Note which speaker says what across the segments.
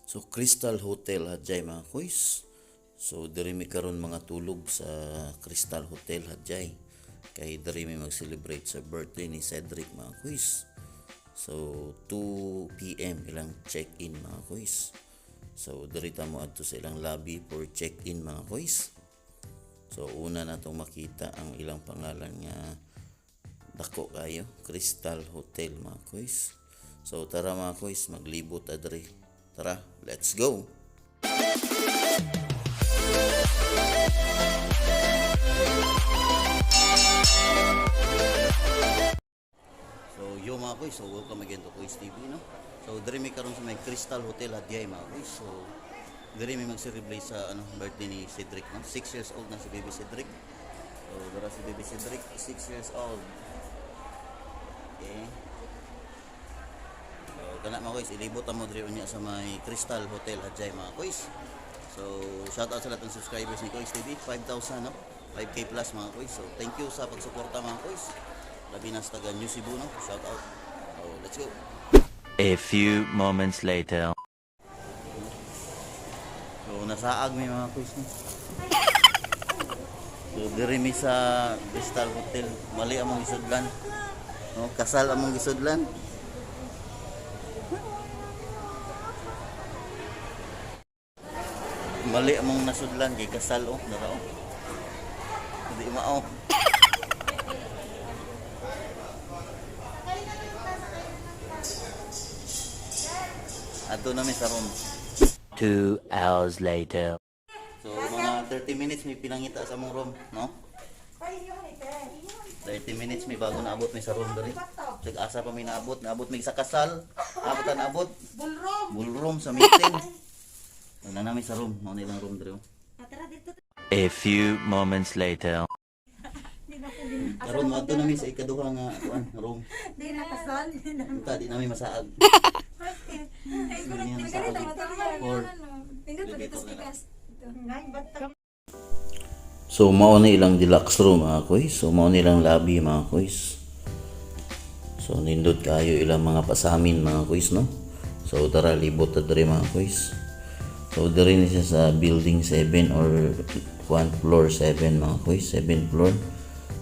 Speaker 1: So Crystal Hotel Hadjay mga kuys. So diri mi karon mga tulog sa Crystal Hotel Hadjay. Kay diri mi mag-celebrate sa birthday ni Cedric mga kuys. So 2 PM ilang check-in mga kuys. So diri ta mo adto sa ilang lobby for check-in mga kuys. So una natong makita ang ilang pangalan nga dako kayo, Crystal Hotel mga kuys. So tara mga kuys, maglibot adre. Tara, let's go. So yo mga kuys, so welcome again to Kuys TV no. So diri mi karon sa may Crystal Hotel Hadjay mga kuys. So diri mi mag-celebrate sa birthday ni Cedric no. 6 years old na si baby Cedric. So dara si baby Cedric, 6 years old. Okay. So kana mga kuys, ilibot mo diri unya sa may Crystal Hotel Hadjay mga kuys. So shout out sa lahat ng subscribers ni Kuys TV, 5,000 no. 5K plus mga kuys. So thank you sa pagsuporta mga kuys. Labi na sa taga New Cebu no. Shout out. So let's go.
Speaker 2: A few moments later.
Speaker 1: So nasaag may mga kuys no. So diri mi sa Crystal Hotel, mali among gisudlan. No, kasal among gisudlan. Mali among nasudlan kay kasal oh, dara oh. Hindi mao. Ato na mi sa room.
Speaker 2: 2 hours later.
Speaker 1: So mga 30 minutes may pinangita sa among room, no? 30 minutes may bago naabot may sa room diri. Asa pa may naabot may sa kasal. Abot. Ballroom sa meeting. Wala namin sa room, mo nilang room diri.
Speaker 2: A few moments later.
Speaker 1: Karon mo ato namin sa ikaduha nga room.
Speaker 3: Di na kasal.
Speaker 1: Buta di namin masaag. Hindi na masaag. Or so mao ni ilang deluxe room mga kuys. So mao ni ilang lobby mga kuys. So nindot kayo ilang mga pasamin mga kuys no. So tara libot ta diri mga kuys. So diri ni siya sa building 7 or 1 floor 7 mga kuys, 7 floor.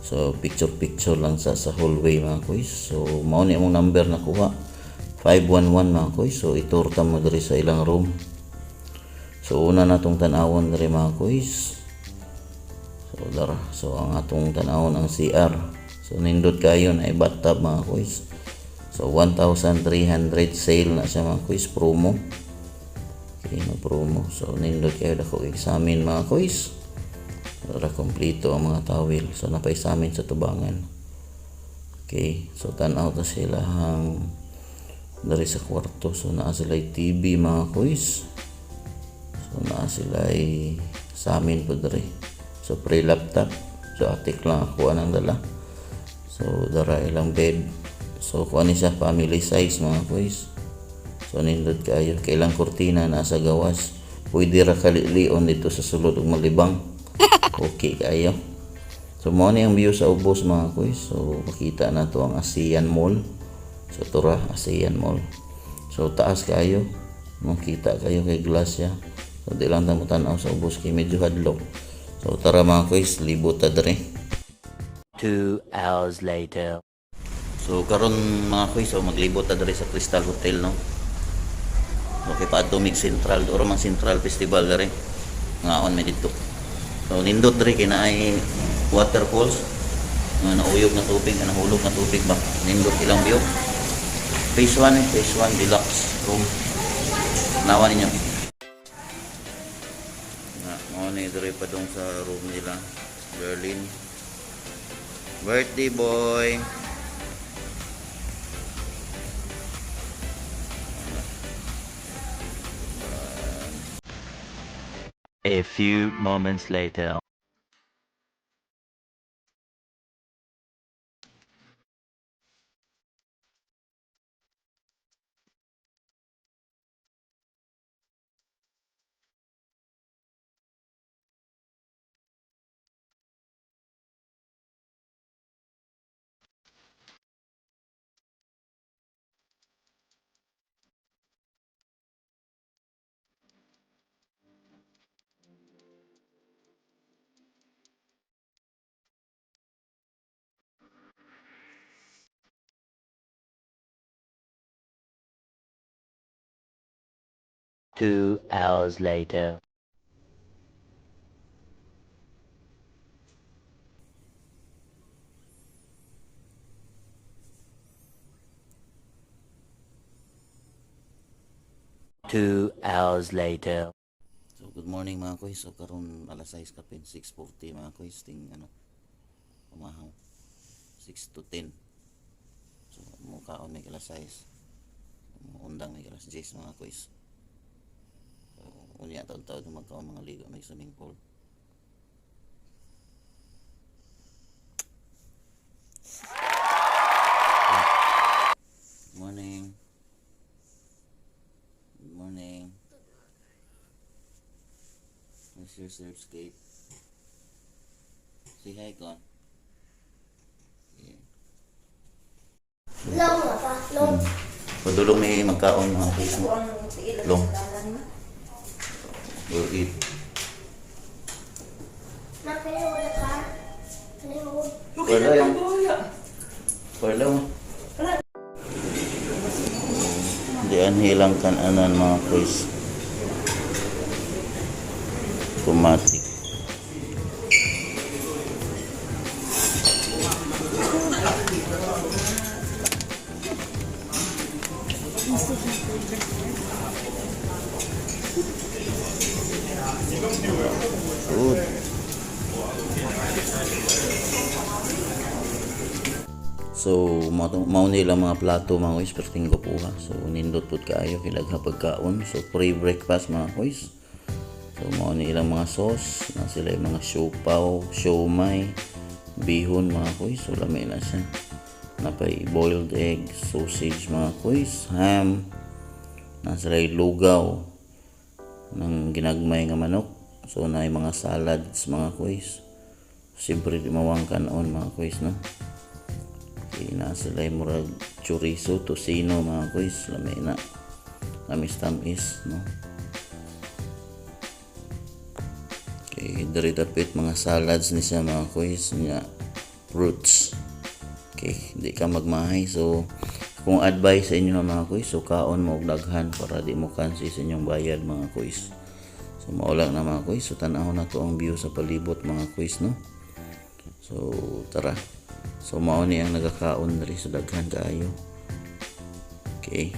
Speaker 1: So picture lang sa hallway mga kuys. So mao ni among number na kuha 511 mga kuys. So iturta mo diri sa ilang room. So una natong tan-awon diri mga kuys. So dara, so ang atong tan-awon ang CR. So nindot kayo na bathtub mga kuys. So 1,300 sale na siya mga kuys, promo. Okay, na promo. So nindot kayo dako examine mga kuys. Para kompleto ang mga towel. So napaisamin sa tubangan. Okay, so tan-aw ta sila hang dari sa kwarto. So naa sila TV mga kuys. So naa sila sa amin po dari. So pre-laptop. So atik lang ako anang dala. So dara ilang bed. So kuha ni siya family size mga kuys. So nindot kayo kailang kurtina nasa gawas. Pwede ra kalilion dito sa sulod ug malibang. Okay kayo. So mo ni ang view sa ubos mga kuys. So makita na to ang ASEAN Mall. So tura ASEAN Mall. So taas kayo. Makita kayo kay glass ya. So di lang tamo tan-aw sa ubos kay medyo hadlok. So tara mga kuys, libot ta diri.
Speaker 2: 2 hours later.
Speaker 1: So karon mga kuys, so maglibot ta diri sa Crystal Hotel no. Okay pa ato mig Central or mang Central Festival diri. Ngaon mi dito. So nindot diri kay naay waterfalls. Nauyog na tubig, nahulog na tubig ba. Nindot ilang view. Phase 1 deluxe room. Nawa ninyo. Mo ni diri pa dong sa room nila. Berlin. Birthday boy.
Speaker 2: A few moments later. 2 hours later. 2 hours later.
Speaker 1: So good morning mga kuys. So karon alas 6 kapin 6:40 mga kuys ting umahaw 6 to 10. So mukaon may alas 6. Undang may alas 10 mga kuys. So unya taon-taon magkaon mga ligo may swimming pool. Good morning. Good morning. Where's your surfskate? Say hi, Con. Yeah.
Speaker 3: Long na pa, long.
Speaker 1: Padulong may magkaon mga kuys. Long. We'll eat.
Speaker 3: Nakaya wala ka. Ano yung
Speaker 1: Wala yung. Wala yung. Diyan hilang kananan mga kuys. Automatic. Good. So, mao nila mga plato mga kuys perting ko po ha. So, nindot po kaayo kilagha pagkaon. So, pre-breakfast mga kuys. So, mao nilang mga sauce, na sila yung mga siopaw, siomay, bihon mga kuys. So, lamay na siya. Napay boiled egg, sausage mga kuys, ham, na sila yung lugaw ng ginagmay nga manok. So, na yung mga salads mga kuys. Siyempre, di mawang kanon mga kuys, no? Okay, na sila yung murag chorizo, tocino mga kuys. Lamay na. Tamis-tamis, no? Okay, dari dapit mga salads ni siya mga kuys niya, fruits. Okay, di ka magmahay. So, kung advice sa inyo mga kuys, so kaon mo og daghan para di mo kansi sa inyong bayad mga kuys. So, maulang na mga kuys. So, tanaw na to ang view sa palibot mga kuys, no? So, tara. So, mao ni ang nagakaon diri sa daghan kaayo. Okay.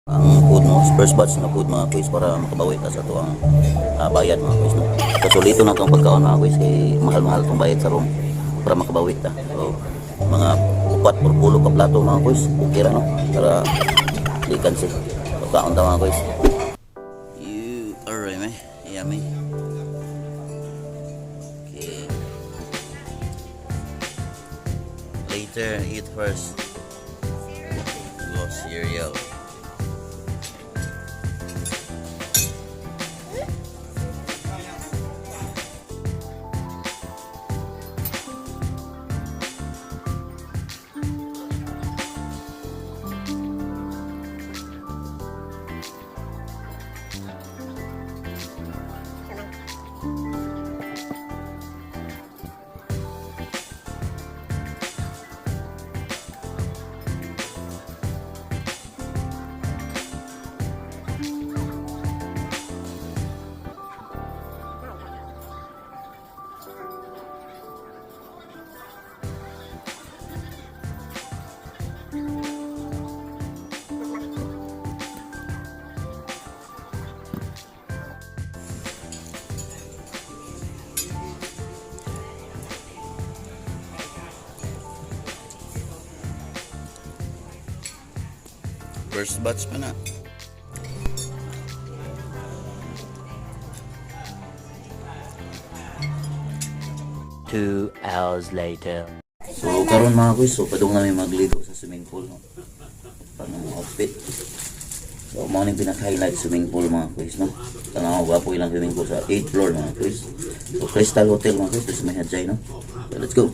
Speaker 1: Ang food no, first batch na food mga kuys para makabawi ta sa tuang bayad mga kuys no. So solito na tong pagkaon mga kuys kay mahal-mahal tong bayad sa room para makabawi ta. So mga 4 ka plato mga kuys, okay ra no para di kansi. Pagkaon ta mga kuys. You alright man? Yummy. Okay. Later eat first. Go cereal. First batch pa na.
Speaker 2: Two hours later.
Speaker 1: So karon mga kuys, so padung namin magligo sa swimming pool no. Paano mo outfit? So mao ni pinaka-highlight swimming pool mga kuys no. Tanaw gwapo ilang swimming pool sa 8th floor mga kuys. So Crystal Hotel mga kuys, may hadjay no. So let's go.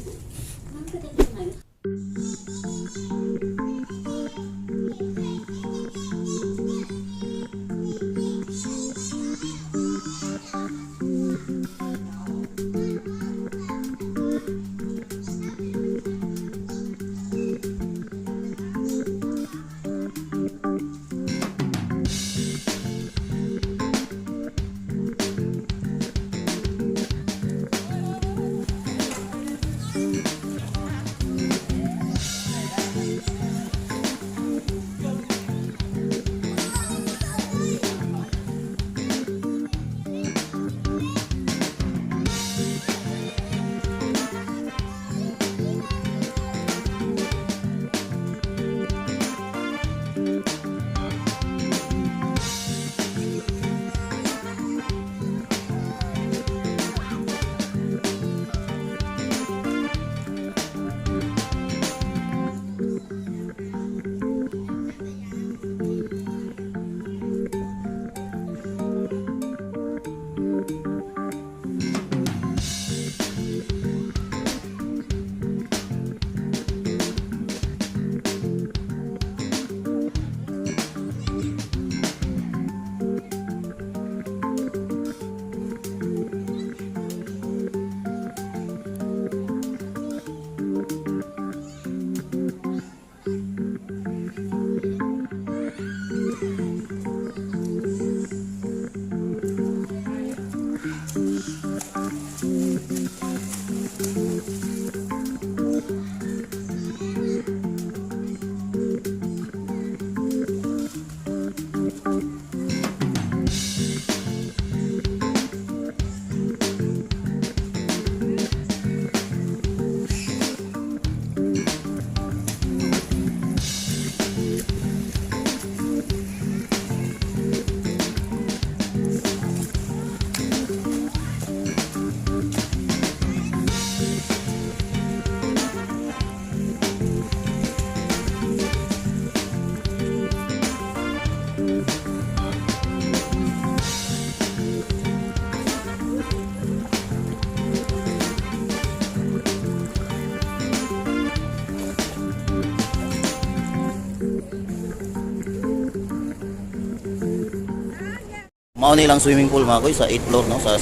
Speaker 1: Mao nilang swimming pool mga kuys sa 8th floor no sa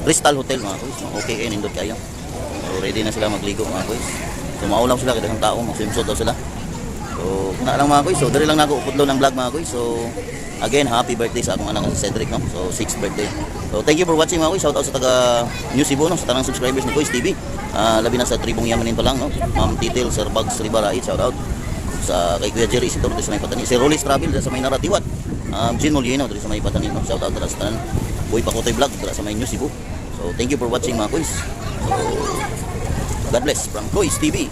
Speaker 1: Crystal Hotel mga kuys. Okay, nindot kayo. So ready na sila magligo mga kuys. So maulam sila kada tao, mag-swimsuit daw sila. So na lang mga kuys. So diri lang nako upload ng vlog mga kuys. So again, happy birthday sa akong anak si Cedric no. So 6th birthday. So thank you for watching mga kuys. Shout out sa taga New Cebu no, sa tanang subscribers ni Kuys TV. Labi na sa tribong Yamanin pa lang no. Ma'am Titil, Sir Bugs Ribarait, shout out. Sa kay Kuya Jerry Isidoro sa may patani. Si Rolis Travel sa may Naratiwat. Jean Molino sa may patani no. Shout out sa tanan. Boy Pakotoy Vlog sa may New Cebu. So thank you for watching mga kuys. So God bless from Kuys TV.